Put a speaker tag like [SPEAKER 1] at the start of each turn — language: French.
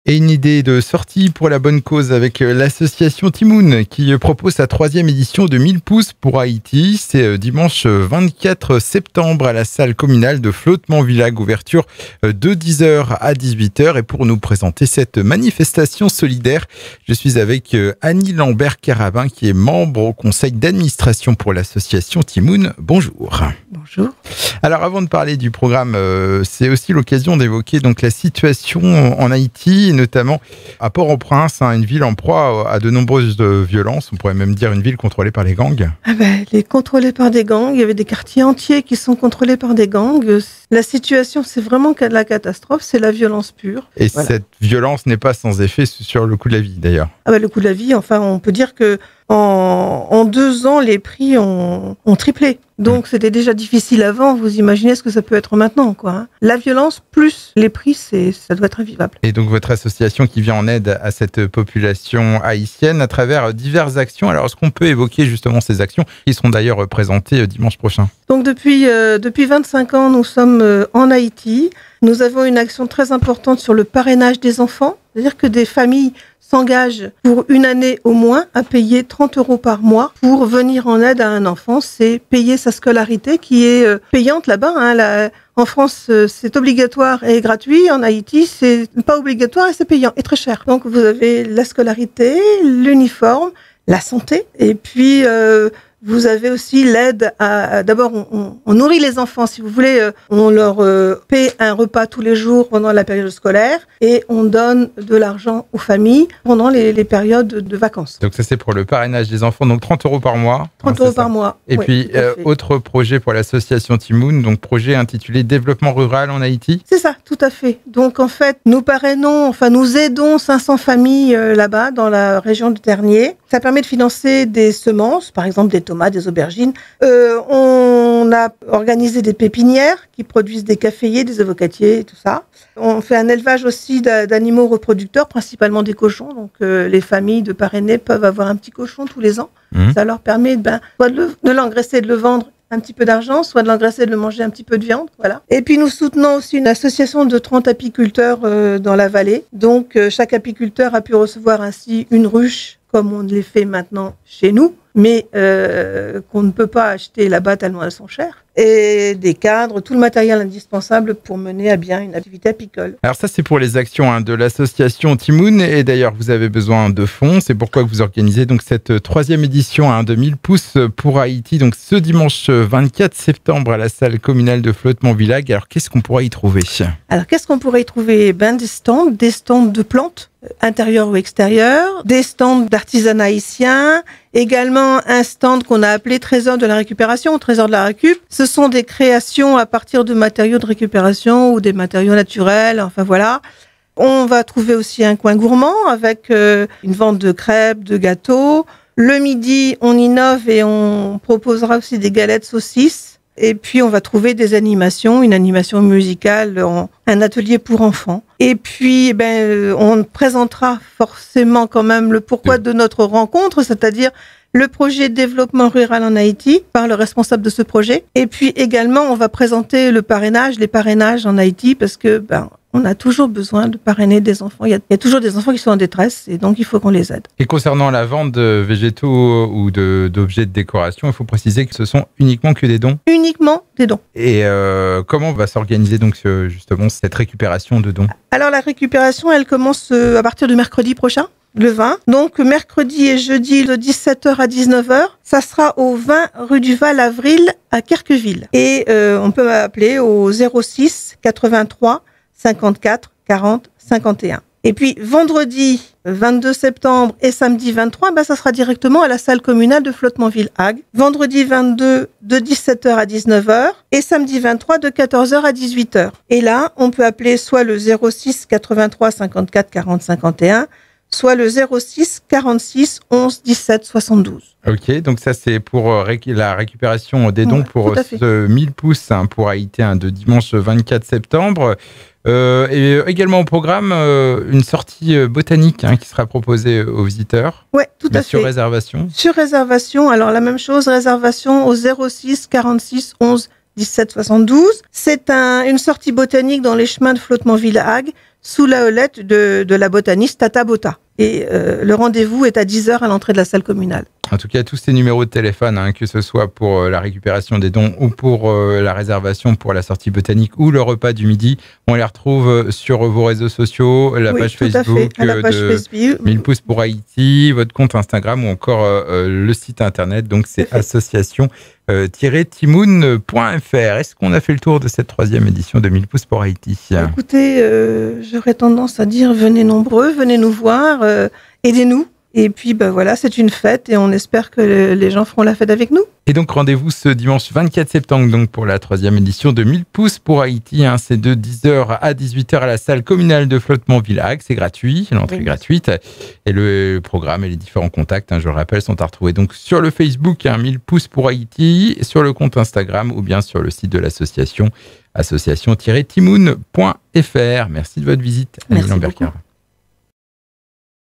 [SPEAKER 1] Et une idée de sortie pour la bonne cause avec l'association Timoun qui propose sa 3e édition de 1000 pouces pour Haïti. C'est dimanche 24 septembre à la salle communale de Flottement-Villac. Ouverture de 10h à 18h. Et pour nous présenter cette manifestation solidaire, je suis avec Annie Lambert-Carabin qui est membre au conseil d'administration pour l'association Timoun. Bonjour.
[SPEAKER 2] Bonjour.
[SPEAKER 1] Alors avant de parler du programme, c'est aussi l'occasion d'évoquer donc la situation en Haïti, notamment à Port-au-Prince, une ville en proie à de nombreuses violences. On pourrait même dire une ville contrôlée par les gangs.
[SPEAKER 2] Elle est contrôlée par des gangs. Il y avait des quartiers entiers qui sont contrôlés par des gangs. La situation, c'est vraiment la catastrophe. C'est la violence pure.
[SPEAKER 1] Et voilà. Cette violence n'est pas sans effet sur le coût de la vie, d'ailleurs.
[SPEAKER 2] Le coût de la vie, enfin, on peut dire que en 2 ans, les prix ont triplé. Donc, c'était déjà difficile avant. Vous imaginez ce que ça peut être maintenant, quoi. La violence plus les prix, ça doit être invivable.
[SPEAKER 1] Et donc, votre association qui vient en aide à cette population haïtienne à travers diverses actions. Alors, est-ce qu'on peut évoquer justement ces actions qui seront d'ailleurs présentées dimanche prochain?
[SPEAKER 2] Donc, depuis 25 ans, nous sommes en Haïti. Nous avons une action très importante sur le parrainage des enfants. C'est-à-dire que des familles s'engagent pour une année au moins à payer 30 € par mois pour venir en aide à un enfant. C'est payer sa scolarité qui est payante là-bas. En France, c'est obligatoire et gratuit. En Haïti, c'est pas obligatoire et c'est payant et très cher. Donc, vous avez la scolarité, l'uniforme, la santé et puis... vous avez aussi l'aide d'abord, on nourrit les enfants, si vous voulez, on leur paie un repas tous les jours pendant la période scolaire et on donne de l'argent aux familles pendant les périodes de vacances.
[SPEAKER 1] Donc ça, c'est pour le parrainage des enfants, donc 30 € par mois.
[SPEAKER 2] 30 € par mois.
[SPEAKER 1] Et puis, autre projet pour l'association Timoun, donc projet intitulé Développement rural en Haïti.
[SPEAKER 2] C'est ça, tout à fait. Donc en fait, nous aidons 500 familles là-bas, dans la région de Ternier. Ça permet de financer des semences, par exemple des tomates, des aubergines. On a organisé des pépinières qui produisent des caféiers, des avocatiers, tout ça. On fait un élevage aussi d'animaux reproducteurs, principalement des cochons. Donc les familles de parrainés peuvent avoir un petit cochon tous les ans. Ça leur permet soit de l'engraisser et de le vendre un petit peu d'argent, soit de l'engraisser et de le manger un petit peu de viande, voilà. Et puis nous soutenons aussi une association de 30 apiculteurs dans la vallée. Donc chaque apiculteur a pu recevoir ainsi une ruche, comme on les fait maintenant chez nous, mais qu'on ne peut pas acheter là-bas tellement elles sont chères. Et des cadres, tout le matériel indispensable pour mener à bien une activité apicole.
[SPEAKER 1] Alors ça, c'est pour les actions de l'association Timoun. Et d'ailleurs, vous avez besoin de fonds. C'est pourquoi vous organisez donc cette 3e édition de 1000 pouces pour Haïti. Donc ce dimanche 24 septembre à la salle communale de Flottement-Villac. Alors qu'est-ce qu'on pourra y trouver?
[SPEAKER 2] Des stands de plantes, intérieurs ou extérieurs, des stands d'artisanat haïtien, également un stand qu'on a appelé Trésor de la récupération, Trésor de la récup. Ce sont des créations à partir de matériaux de récupération ou des matériaux naturels, enfin voilà. On va trouver aussi un coin gourmand avec une vente de crêpes, de gâteaux. Le midi, on innove et on proposera aussi des galettes saucisses. Et puis, on va trouver des animations, une animation musicale, un atelier pour enfants. Et puis, on présentera forcément quand même le pourquoi de notre rencontre, c'est-à-dire le projet de développement rural en Haïti par le responsable de ce projet. Et puis également, on va présenter les parrainages en Haïti parce que on a toujours besoin de parrainer des enfants. Il y a toujours des enfants qui sont en détresse et donc il faut qu'on les aide.
[SPEAKER 1] Et concernant la vente de végétaux ou d'objets de décoration, il faut préciser que ce sont uniquement que des dons? Uniquement
[SPEAKER 2] des dons.
[SPEAKER 1] Et comment va s'organiser donc justement cette récupération de dons?
[SPEAKER 2] Alors la récupération, elle commence à partir du mercredi prochain. Le 20. Donc, mercredi et jeudi, de 17h à 19h. Ça sera au 20 rue du Val-Avril à Querqueville. Et on peut m'appeler au 06 83 54 40 51. Et puis, vendredi 22 septembre et samedi 23, ça sera directement à la salle communale de Flottement-Villac. Vendredi 22, de 17h à 19h et samedi 23, de 14h à 18h. Et là, on peut appeler soit le 06 83 54 40 51, soit le 06 46 11 17 72.
[SPEAKER 1] Ok, donc ça c'est pour la récupération des dons pour ce 1000 pouces pour Haïti de dimanche 24 septembre. Et également au programme, une sortie botanique qui sera proposée aux visiteurs.
[SPEAKER 2] Oui, tout à fait.
[SPEAKER 1] Sur réservation.
[SPEAKER 2] Sur réservation, alors la même chose, réservation au 06 46 11 17 72. C'est une sortie botanique dans les chemins de Flottement-Villac sous la houlette de la botaniste Tata Bota. Et le rendez-vous est à 10h à l'entrée de la salle communale.
[SPEAKER 1] En tout cas, tous ces numéros de téléphone, que ce soit pour la récupération des dons ou pour la réservation pour la sortie botanique ou le repas du midi, on les retrouve sur vos réseaux sociaux, la page Facebook de 1000 pouces pour Haïti, votre compte Instagram ou encore le site internet. Donc, c'est association-timoun.fr. Est-ce qu'on a fait le tour de cette 3e édition de 1000 pouces pour Haïti ?
[SPEAKER 2] Écoutez, j'aurais tendance à dire venez nombreux, venez nous voir, aidez-nous. Et puis, voilà, c'est une fête et on espère que les gens feront la fête avec nous.
[SPEAKER 1] Et donc, rendez-vous ce dimanche 24 septembre donc pour la 3e édition de 1000 pouces pour Haïti. C'est de 10h à 18h à la salle communale de Flottement-Villac. C'est gratuit, l'entrée est gratuite. Et le programme et les différents contacts, je le rappelle, sont à retrouver donc sur le Facebook 1000 pouces pour Haïti, sur le compte Instagram ou bien sur le site de l'association, association-timoun.fr. Merci de votre visite, Annie Lambercar.